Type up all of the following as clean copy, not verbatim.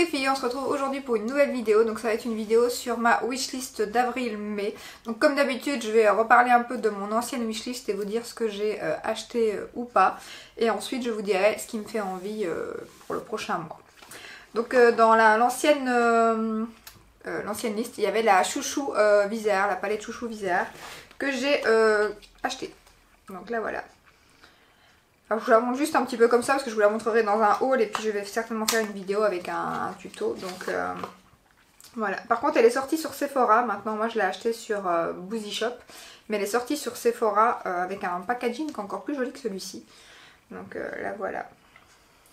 les filles, on se retrouve aujourd'hui pour une nouvelle vidéo. Donc ça va être une vidéo sur ma wishlist d'avril-mai. Donc comme d'habitude je vais reparler un peu de mon ancienne wishlist et vous dire ce que j'ai acheté ou pas. Et ensuite je vous dirai ce qui me fait envie pour le prochain mois. Donc dans l'ancienne liste il y avait la chouchou Viséard, la palette chouchou Viséard que j'ai achetée. Donc là voilà. Alors je vous la montre juste un petit peu comme ça parce que je vous la montrerai dans un haul et puis je vais certainement faire une vidéo avec un tuto. Donc voilà. Par contre elle est sortie sur Sephora. Maintenant moi je l'ai achetée sur Boozy Shop. Mais elle est sortie sur Sephora avec un packaging encore plus joli que celui-ci. Donc là voilà.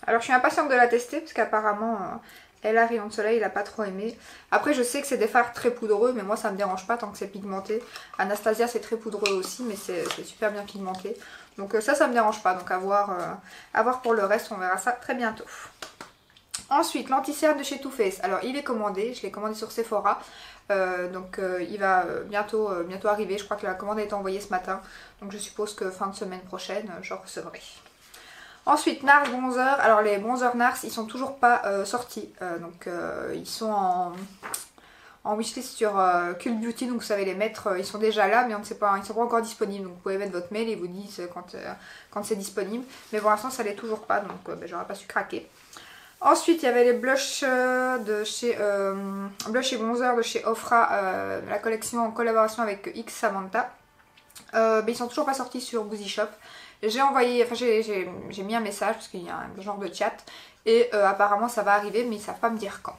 Alors je suis impatiente de la tester parce qu'apparemment elle a rayon de soleil, il n'a pas trop aimé. Après je sais que c'est des fards très poudreux mais moi ça me dérange pas tant que c'est pigmenté. Anastasia c'est très poudreux aussi mais c'est super bien pigmenté. Donc ça me dérange pas, donc à voir pour le reste, on verra ça très bientôt. Ensuite, l'anti-cerne de chez Too Faced. Alors il est commandé, je l'ai commandé sur Sephora. Il va bientôt arriver, je crois que la commande a été envoyée ce matin. Donc je suppose que fin de semaine prochaine, je recevrai. Ensuite, NARS bronzer. Alors les bronzers NARS, ils sont toujours pas sortis. Ils sont en wishlist sur Cult Beauty, donc vous savez les mettre, ils sont déjà là mais on ne sait pas, ils ne sont pas encore disponibles, donc vous pouvez mettre votre mail et vous disent quand c'est disponible, mais pour l'instant ça l'est toujours pas, donc j'aurais pas su craquer. Ensuite il y avait les blushs de chez blush et bronzer de chez Ofra, la collection en collaboration avec X Samantha. Ils sont toujours pas sortis sur Boozy Shop. J'ai envoyé, enfin j'ai mis un message parce qu'il y a un genre de chat et apparemment ça va arriver mais ils savent pas me dire quand.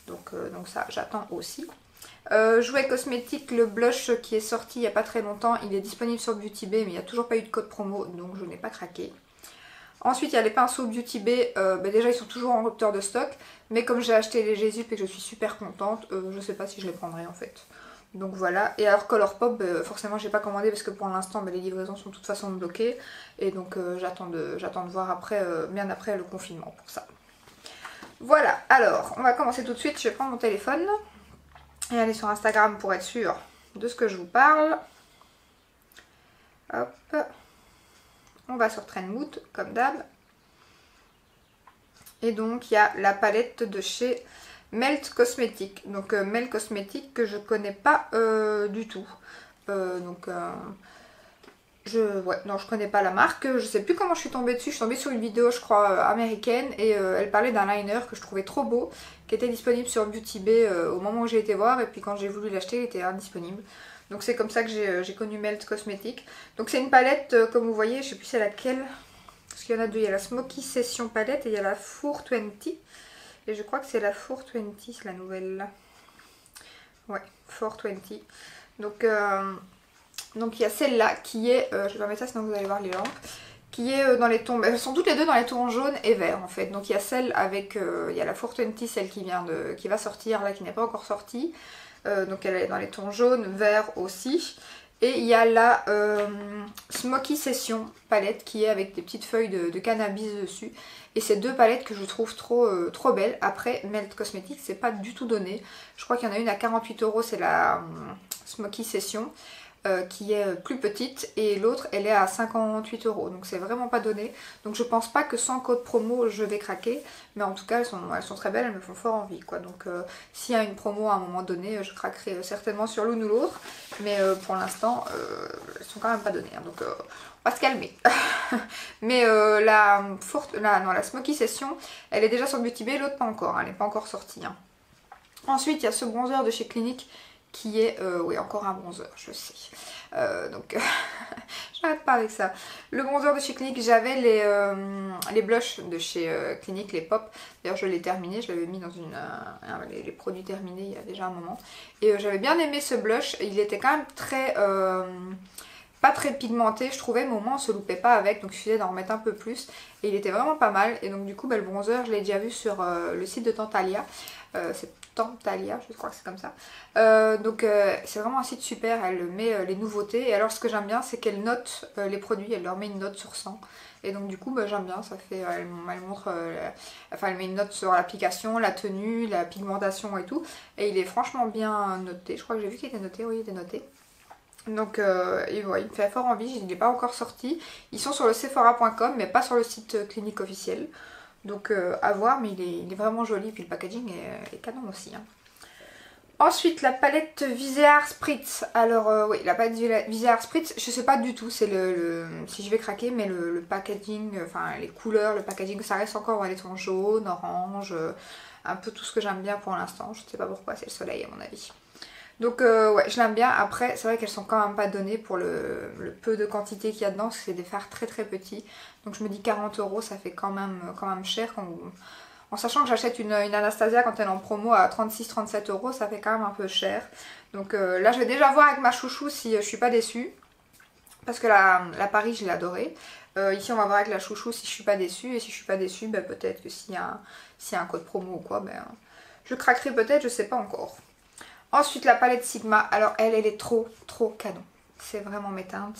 Donc ça j'attends aussi. Jouet cosmétique, le blush qui est sorti il n'y a pas très longtemps, il est disponible sur Beauty Bay mais il n'y a toujours pas eu de code promo donc je n'ai pas craqué. Ensuite il y a les pinceaux Beauty Bay, déjà ils sont toujours en rupture de stock mais comme j'ai acheté les Jésus et que je suis super contente, je sais pas si je les prendrai en fait. Donc voilà, et alors Colourpop, forcément j'ai pas commandé parce que pour l'instant les livraisons sont de toute façon bloquées et donc j'attends de voir après, bien après le confinement pour ça. Voilà, alors on va commencer tout de suite, je vais prendre mon téléphone et aller sur Instagram pour être sûre de ce que je vous parle. Hop, on va sur Trendmood comme d'hab. Et donc il y a la palette de chez Melt Cosmetics. Donc Melt Cosmetics que je connais pas du tout. Je connais pas la marque, je sais plus comment je suis tombée dessus, je suis tombée sur une vidéo je crois américaine et elle parlait d'un liner que je trouvais trop beau, qui était disponible sur Beauty Bay au moment où j'ai été voir et puis quand j'ai voulu l'acheter il était indisponible. Donc c'est comme ça que j'ai connu Melt Cosmetics. Donc c'est une palette comme vous voyez, je sais plus c'est laquelle, parce qu'il y en a deux, il y a la Smoky Session palette et il y a la Four 20 et je crois que c'est la Four 20, c'est la nouvelle là. Ouais, Four 20. Donc il y a celle-là qui est, je vais pas mettre ça sinon vous allez voir les lampes, qui est dans les tons, elles sont toutes les deux dans les tons jaunes et verts en fait. Donc il y a celle avec, il y a la Four 20, celle qui va sortir là, qui n'est pas encore sortie. Donc elle est dans les tons jaunes, verts aussi. Et il y a la Smoky Session palette qui est avec des petites feuilles de cannabis dessus. Et c'est deux palettes que je trouve trop belles. Après Melt Cosmetics c'est pas du tout donné. Je crois qu'il y en a une à 48 €, c'est la Smoky Session. Qui est plus petite et l'autre elle est à 58 €, donc c'est vraiment pas donné. Donc je pense pas que sans code promo je vais craquer, mais en tout cas elles sont très belles, elles me font fort envie quoi. Donc s'il y a une promo à un moment donné je craquerai certainement sur l'une ou l'autre, mais pour l'instant elles sont quand même pas données hein, donc on va se calmer. Mais la Smoky Session elle est déjà sur Beauty Bay, l'autre pas encore, hein, elle n'est pas encore sortie hein. Ensuite il y a ce bronzer de chez Clinique qui est, oui encore un bronzer, je sais, j'arrête pas avec ça. Le bronzer de chez Clinique, j'avais les blushs de chez Clinique, les pop, d'ailleurs je l'ai terminé, je l'avais mis dans les produits terminés il y a déjà un moment, et j'avais bien aimé ce blush, il était quand même très, pas très pigmenté je trouvais, mais au moins on se loupait pas avec, donc il suffisait d'en remettre un peu plus, et il était vraiment pas mal, et donc du coup le bronzer je l'ai déjà vu sur le site de Tantalia, c'est Tantalia, je crois que c'est comme ça. C'est vraiment un site super, elle met les nouveautés. Et alors ce que j'aime bien c'est qu'elle note les produits, elle leur met une note sur 100. Et donc du coup j'aime bien, ça fait, elle montre, elle met une note sur l'application, la tenue, la pigmentation et tout. Et il est franchement bien noté, je crois que j'ai vu qu'il était noté, oui il était noté. Donc il me fait fort envie, il n'est pas encore sorti. Ils sont sur le sephora.com mais pas sur le site Clinique officiel. Donc à voir, mais il est vraiment joli, puis le packaging est canon aussi. Hein. Ensuite, la palette Viseart Spritz. Alors oui, la palette Viseart Spritz, je sais pas du tout c'est si je vais craquer, mais le packaging, enfin les couleurs, le packaging, ça reste encore dans les tons jaunes, orange, un peu tout ce que j'aime bien pour l'instant. Je sais pas pourquoi, c'est le soleil à mon avis. Donc ouais, je l'aime bien. Après, c'est vrai qu'elles sont quand même pas données pour le peu de quantité qu'il y a dedans, parce que c'est des fards très très petits. Donc je me dis 40 €, ça fait quand même cher en sachant que j'achète une Anastasia quand elle est en promo à 36-37 €, ça fait quand même un peu cher. Donc là je vais déjà voir avec ma chouchou si je suis pas déçue. Parce que la Paris je l'ai adorée. Ici on va voir avec la chouchou si je suis pas déçue. Et si je suis pas déçue, ben, peut-être que s'il y a un code promo ou quoi, ben, je craquerai peut-être, je sais pas encore. Ensuite la palette Sigma, alors elle est trop canon. C'est vraiment mes teintes,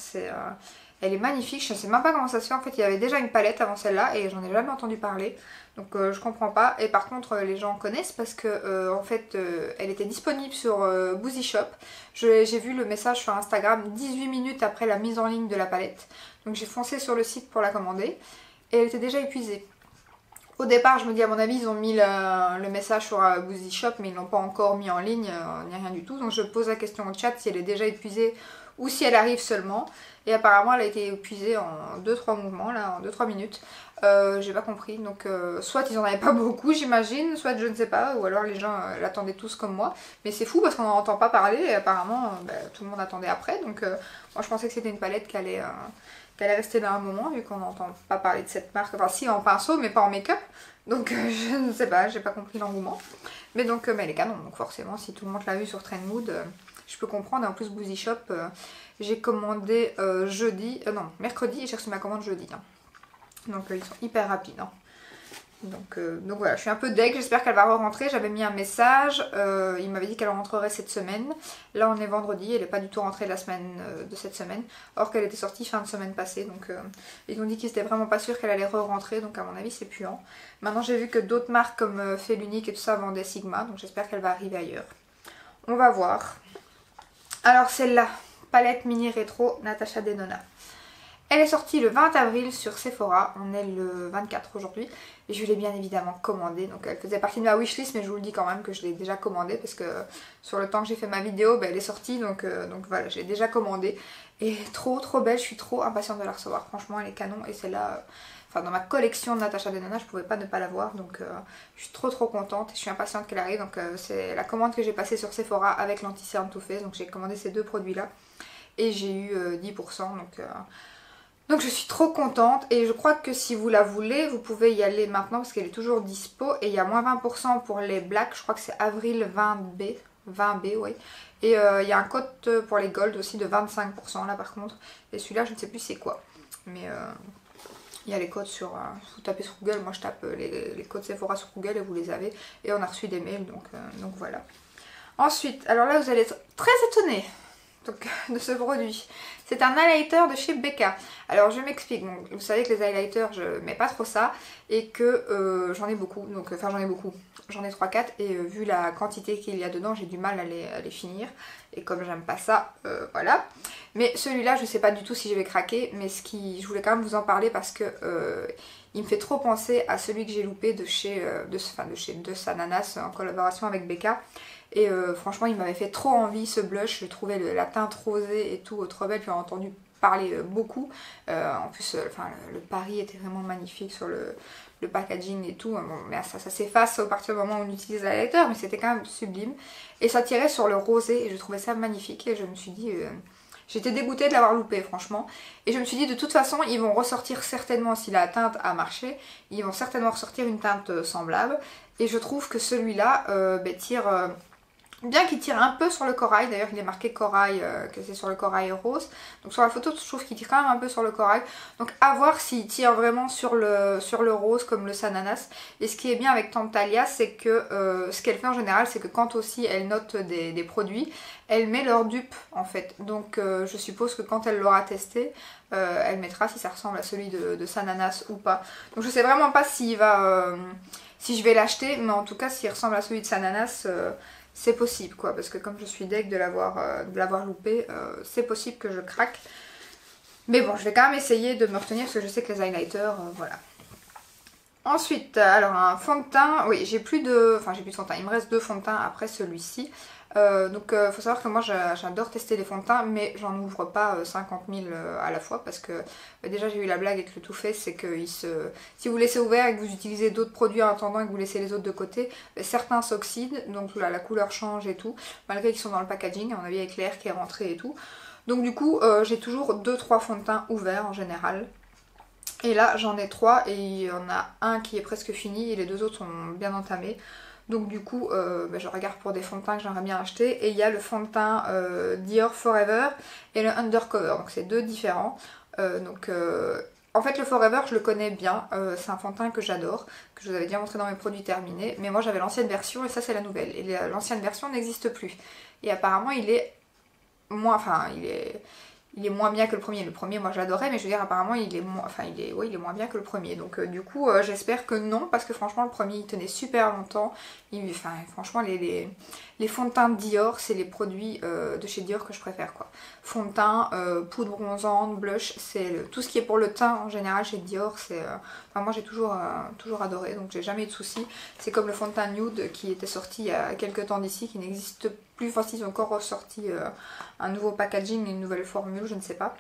elle est magnifique, je ne sais même pas comment ça se fait. En fait il y avait déjà une palette avant celle-là et j'en ai jamais entendu parler. Donc je comprends pas. Et par contre les gens connaissent parce que en fait elle était disponible sur Boozy Shop. J'ai vu le message sur Instagram 18 minutes après la mise en ligne de la palette. Donc j'ai foncé sur le site pour la commander et elle était déjà épuisée. Au départ, je me dis à mon avis, ils ont mis le message sur Boozy Shop, mais ils l'ont pas encore mis en ligne, ni rien du tout. Donc je pose la question au chat si elle est déjà épuisée ou si elle arrive seulement. Et apparemment, elle a été épuisée en 2-3 mouvements, là, en 2-3 minutes. J'ai pas compris. Donc soit ils en avaient pas beaucoup, j'imagine, soit je ne sais pas, ou alors les gens l'attendaient tous comme moi. Mais c'est fou parce qu'on n'en entend pas parler et apparemment, tout le monde attendait après. Donc moi, je pensais que c'était une palette qui allait rester là un moment vu qu'on n'entend pas parler de cette marque, enfin si en pinceau mais pas en make-up, donc je ne sais pas, j'ai pas compris l'engouement, mais donc mais elle est canon, donc forcément si tout le monde l'a vu sur Trendmood, je peux comprendre. Et en plus Boozy Shop, j'ai commandé mercredi et j'ai reçu ma commande jeudi, hein. Donc ils sont hyper rapides, hein. Donc voilà, je suis un peu deg, j'espère qu'elle va re-rentrer. J'avais mis un message, il m'avait dit qu'elle rentrerait cette semaine. Là on est vendredi, elle n'est pas du tout rentrée la semaine de cette semaine, or qu'elle était sortie fin de semaine passée. Donc ils ont dit qu'ils étaient vraiment pas sûrs qu'elle allait re-rentrer, donc à mon avis c'est puant. Maintenant j'ai vu que d'autres marques comme Fait l'Unique et tout ça vendaient Sigma, donc j'espère qu'elle va arriver ailleurs. On va voir. Alors celle-là, palette mini rétro Natasha Denona. Elle est sortie le 20 avril sur Sephora, on est le 24 aujourd'hui et je l'ai bien évidemment commandée. Donc elle faisait partie de ma wishlist, mais je vous le dis quand même que je l'ai déjà commandée parce que sur le temps que j'ai fait ma vidéo, elle est sortie, donc voilà, je l'ai déjà commandée. Et trop belle, je suis trop impatiente de la recevoir, franchement elle est canon. Et celle-là, enfin dans ma collection de Natasha Denona, je pouvais pas ne pas l'avoir, donc je suis trop contente et je suis impatiente qu'elle arrive. Donc c'est la commande que j'ai passée sur Sephora avec l'anti-cerne Too Faced, donc j'ai commandé ces deux produits là et j'ai eu 10%, donc je suis trop contente et je crois que si vous la voulez, vous pouvez y aller maintenant parce qu'elle est toujours dispo. Et il y a moins 20% pour les blacks, je crois que c'est avril 20B, oui. Et il y a un code pour les gold aussi de 25% là par contre. Et celui-là, je ne sais plus c'est quoi. Mais il y a les codes sur... vous tapez sur Google, moi je tape les codes Sephora sur Google et vous les avez. Et on a reçu des mails, donc voilà. Ensuite, alors là vous allez être très étonnés de ce produit. C'est un highlighter de chez Becca. Alors je m'explique, bon, vous savez que les highlighters je mets pas trop ça et que j'en ai beaucoup, donc enfin j'en ai 3-4 et vu la quantité qu'il y a dedans j'ai du mal à les finir et comme j'aime pas ça, voilà. Mais celui-là je sais pas du tout si je vais craquer, mais je voulais quand même vous en parler parce que il me fait trop penser à celui que j'ai loupé de chez Sananas en collaboration avec Becca. Et franchement il m'avait fait trop envie ce blush, je trouvais la teinte rosée et tout trop belle, puis on a entendu parler beaucoup. En plus le pari était vraiment magnifique sur le packaging et tout. Bon, mais ça s'efface à partir du moment où on utilise l'highlighter, mais c'était quand même sublime. Et ça tirait sur le rosé et je trouvais ça magnifique et je me suis dit... j'étais dégoûtée de l'avoir loupé franchement. Et je me suis dit de toute façon ils vont ressortir certainement, si la teinte a marché, ils vont certainement ressortir une teinte semblable. Et je trouve que celui-là tire... bien qu'il tire un peu sur le corail, d'ailleurs il est marqué corail, que c'est sur le corail rose. Donc sur la photo je trouve qu'il tire quand même un peu sur le corail. Donc à voir s'il tire vraiment sur le rose comme le Sananas. Et ce qui est bien avec Tantalia, c'est que ce qu'elle fait en général, c'est que quand aussi elle note des produits, elle met leur dupe en fait. Donc je suppose que quand elle l'aura testé, elle mettra si ça ressemble à celui de Sananas ou pas. Donc je sais vraiment pas s'il va, si je vais l'acheter, mais en tout cas s'il ressemble à celui de Sananas... c'est possible quoi, parce que comme je suis deg de l'avoir loupé, c'est possible que je craque. Mais bon, je vais quand même essayer de me retenir parce que je sais que les highlighters, voilà. Ensuite, alors un fond de teint, oui j'ai plus de fond de teint, il me reste 2 fonds de teint après celui-ci. Donc faut savoir que moi j'adore tester les fonds de teint, mais j'en ouvre pas 50 000 à la fois parce que déjà j'ai eu la blague avec le Too Faced, c'est que si vous laissez ouvert et que vous utilisez d'autres produits en attendant et que vous laissez les autres de côté, certains s'oxydent, donc là la couleur change et tout, malgré qu'ils sont dans le packaging, à mon avis avec l'air qui est rentré et tout. Donc du coup j'ai toujours 2-3 fonds de teint ouverts en général. Et là j'en ai 3 et il y en a un qui est presque fini et les 2 autres sont bien entamés. Donc du coup je regarde pour des fonds de teint que j'aimerais bien acheter. Et il y a le fond de teint Dior Forever et le Undercover. Donc c'est 2 différents. En fait le Forever je le connais bien. C'est un fond de teint que j'adore, que je vous avais déjà montré dans mes produits terminés. Mais moi j'avais l'ancienne version et ça c'est la nouvelle. Et l'ancienne version n'existe plus. Et apparemment il est moins... il est moins bien que le premier. Le premier, moi, j'adorais, mais je veux dire, apparemment, il est moins bien que le premier. Donc, du coup, j'espère que non, parce que franchement, le premier, il tenait super longtemps. Franchement, les fonds de teint Dior, c'est les produits de chez Dior que je préfère, quoi. Fond de teint, poudre bronzante, blush, c'est tout ce qui est pour le teint en général chez Dior. Moi, j'ai toujours adoré, donc j'ai jamais eu de soucis. C'est comme le fond de teint nude qui était sorti il y a quelques temps d'ici, qui n'existe plus. Enfin, ils ont encore ressorti un nouveau packaging, une nouvelle formule, je ne sais pas.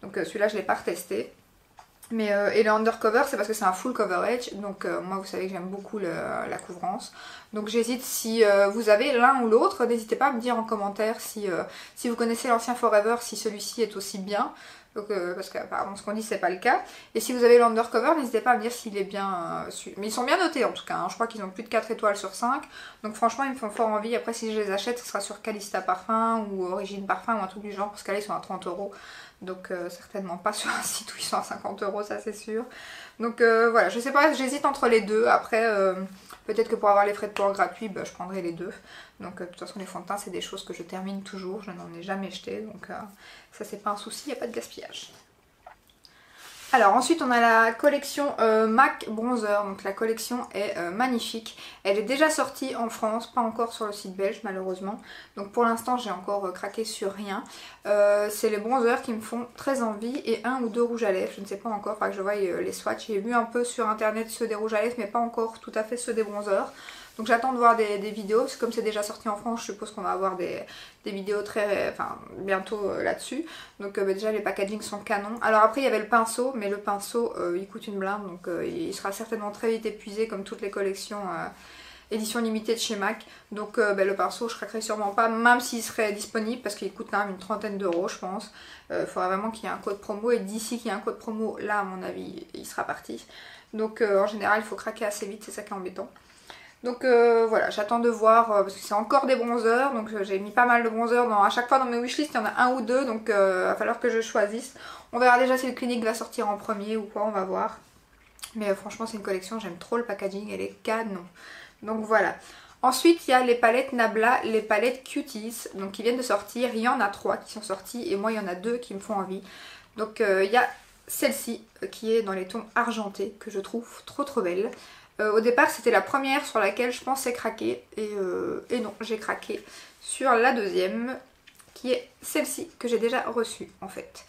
Donc celui-là, je ne l'ai pas retesté. Mais, et le Undercover, c'est parce que c'est un full coverage. Donc moi, vous savez que j'aime beaucoup la couvrance. Donc j'hésite, si vous avez l'un ou l'autre, n'hésitez pas à me dire en commentaire si vous connaissez l'ancien Forever, si celui-ci est aussi bien. Donc, parce qu'apparemment ce qu'on dit c'est pas le cas. Et si vous avez l'Undercover, n'hésitez pas à me dire s'il est bien mais ils sont bien notés en tout cas, hein. Je crois qu'ils ont plus de 4 étoiles sur 5. Donc franchement ils me font fort envie. Après si je les achète, ce sera sur Calista Parfum ou Origine Parfum ou un truc du genre, parce qu'à là ils sont à 30 €. Donc certainement pas sur un site où ils sont à 50 €, ça c'est sûr. Donc voilà, je sais pas, j'hésite entre les deux. Après peut-être que pour avoir les frais de port gratuits, je prendrai les deux. Donc de toute façon les fonds de teint c'est des choses que je termine toujours, je n'en ai jamais jeté, donc ça c'est pas un souci, il n'y a pas de gaspillage. Alors ensuite on a la collection MAC Bronzer, donc la collection est magnifique. Elle est déjà sortie en France, pas encore sur le site belge malheureusement. Donc pour l'instant j'ai encore craqué sur rien. C'est les bronzers qui me font très envie et 1 ou 2 rouges à lèvres, je ne sais pas encore, faudra que je voie les swatchs. J'ai vu un peu sur internet ceux des rouges à lèvres mais pas encore tout à fait ceux des bronzers. Donc j'attends de voir des vidéos, parce que comme c'est déjà sorti en France, je suppose qu'on va avoir des vidéos bientôt là-dessus. Donc déjà les packagings sont canons. Alors après il y avait le pinceau, mais le pinceau il coûte une blinde, donc il sera certainement très vite épuisé comme toutes les collections édition limitée de chez MAC. Donc le pinceau je craquerai sûrement pas, même s'il serait disponible, parce qu'il coûte quand même une trentaine d'euros je pense. Il faudra vraiment qu'il y ait un code promo, et d'ici qu'il y ait un code promo, là à mon avis il sera parti. Donc en général il faut craquer assez vite, c'est ça qui est embêtant. Donc voilà, j'attends de voir, parce que c'est encore des bronzers, donc j'ai mis pas mal de bronzers, à chaque fois dans mes wishlists il y en a 1 ou 2, donc il va falloir que je choisisse. On verra déjà si le Clinique va sortir en premier ou quoi, on va voir. Mais franchement c'est une collection, j'aime trop le packaging, elle est canon. Donc voilà. Ensuite il y a les palettes Nabla, les palettes Cuties, donc qui viennent de sortir, il y en a 3 qui sont sorties et moi il y en a 2 qui me font envie. Donc il y a celle-ci qui est dans les tons argentés, que je trouve trop belle. Au départ c'était la première sur laquelle je pensais craquer et non, j'ai craqué sur la deuxième qui est celle-ci que j'ai déjà reçue en fait.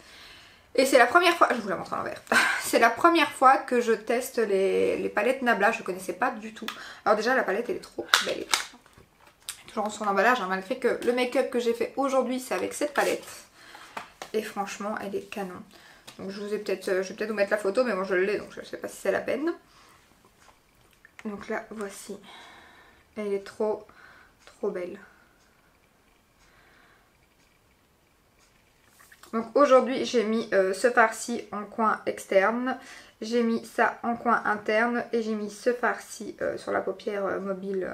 Et c'est la première fois, je vous la montre à l'envers, c'est la première fois que je teste les palettes Nabla, je ne connaissais pas du tout. Alors déjà la palette elle est trop belle, toujours en son emballage, hein, malgré que le make-up que j'ai fait aujourd'hui c'est avec cette palette. Et franchement elle est canon. Donc je vais peut-être vous mettre la photo, mais moi je l'ai donc je ne sais pas si c'est la peine. Donc là, voici. Elle est trop belle. Donc aujourd'hui, j'ai mis ce farci en coin externe. J'ai mis ça en coin interne. Et j'ai mis ce farci sur la paupière mobile.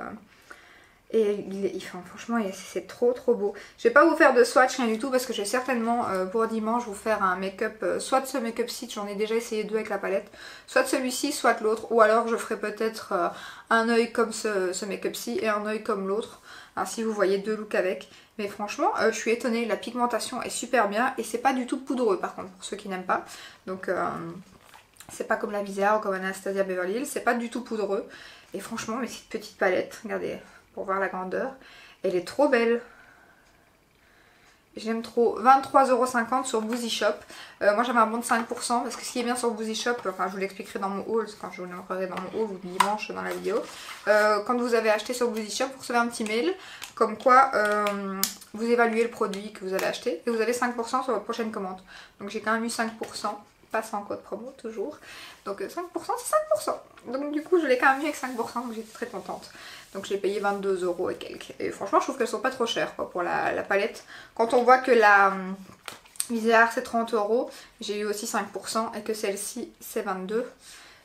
Et franchement, c'est trop beau. Je vais pas vous faire de swatch, rien du tout, parce que je vais certainement pour dimanche vous faire un make-up, soit de ce make-up-ci, j'en ai déjà essayé 2 avec la palette, soit de celui-ci, soit de l'autre, ou alors je ferai peut-être un œil comme ce make-up-ci et un œil comme l'autre, ainsi vous voyez 2 looks avec. Mais franchement, je suis étonnée, la pigmentation est super bien, et c'est pas du tout poudreux par contre, pour ceux qui n'aiment pas. Donc c'est pas comme la Visea ou comme Anastasia Beverly Hills, c'est pas du tout poudreux. Et franchement, mais cette petite palette, regardez, pour voir la grandeur, elle est trop belle. j'aime trop, 23,50€ sur Boozy Shop. Moi j'avais un bon de 5% parce que ce qui est bien sur Boozy Shop, enfin je vous l'expliquerai dans mon haul, quand je vous l'entrerai dans mon haul ou dimanche dans la vidéo. Quand vous avez acheté sur Boozy Shop, vous recevez un petit mail comme quoi vous évaluez le produit que vous avez acheté et vous avez 5% sur votre prochaine commande. Donc j'ai quand même eu 5%. Pas sans code promo toujours. Donc 5% c'est 5%. Donc du coup je l'ai quand même eu avec 5%, donc j'étais très contente. Donc j'ai payé 22€ et quelques. Et franchement je trouve qu'elles sont pas trop chères quoi, pour la palette. Quand on voit que la Viseart c'est 30€, j'ai eu aussi 5% et que celle-ci c'est 22€.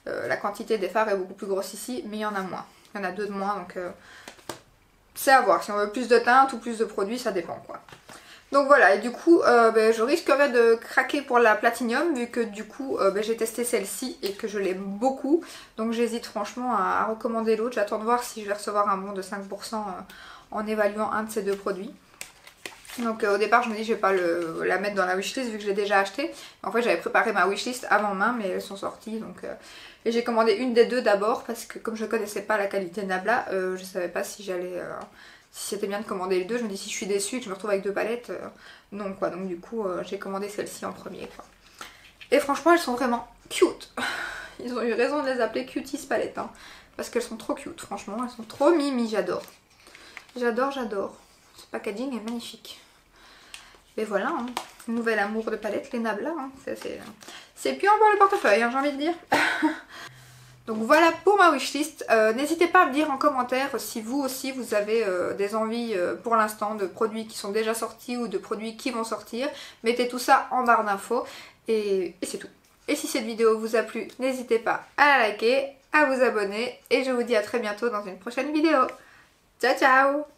La quantité des fards est beaucoup plus grosse ici, mais il y en a moins. Il y en a 2 de moins, donc c'est à voir. Si on veut plus de teinte ou plus de produits, ça dépend quoi. Donc voilà, et du coup je risquerais de craquer pour la Platinum vu que du coup j'ai testé celle-ci et que je l'aime beaucoup. Donc j'hésite franchement à recommander l'autre. J'attends de voir si je vais recevoir un bon de 5% en évaluant un de ces deux produits. Donc au départ je me dis je vais pas la mettre dans la wishlist vu que je l'ai déjà acheté. En fait j'avais préparé ma wishlist avant main mais elles sont sorties donc... Et j'ai commandé une des deux d'abord parce que comme je connaissais pas la qualité Nabla, je savais pas si j'allais... Si c'était bien de commander les deux, je me dis si je suis déçue et que je me retrouve avec deux palettes, non quoi. Donc du coup j'ai commandé celle-ci en premier quoi. Et franchement elles sont vraiment cute. Ils ont eu raison de les appeler Cuties palettes hein, parce qu'elles sont trop cute franchement, elles sont trop mimi, j'adore. J'adore, j'adore. Ce packaging est magnifique. Et voilà, hein. Nouvel amour de palette, les Nabla. Hein. C'est plus pour le portefeuille, hein, j'ai envie de dire. Donc voilà pour ma wishlist. N'hésitez pas à me dire en commentaire si vous aussi vous avez des envies pour l'instant de produits qui sont déjà sortis ou de produits qui vont sortir. Mettez tout ça en barre d'infos et c'est tout. Et si cette vidéo vous a plu, n'hésitez pas à la liker, à vous abonner et je vous dis à très bientôt dans une prochaine vidéo. Ciao ciao!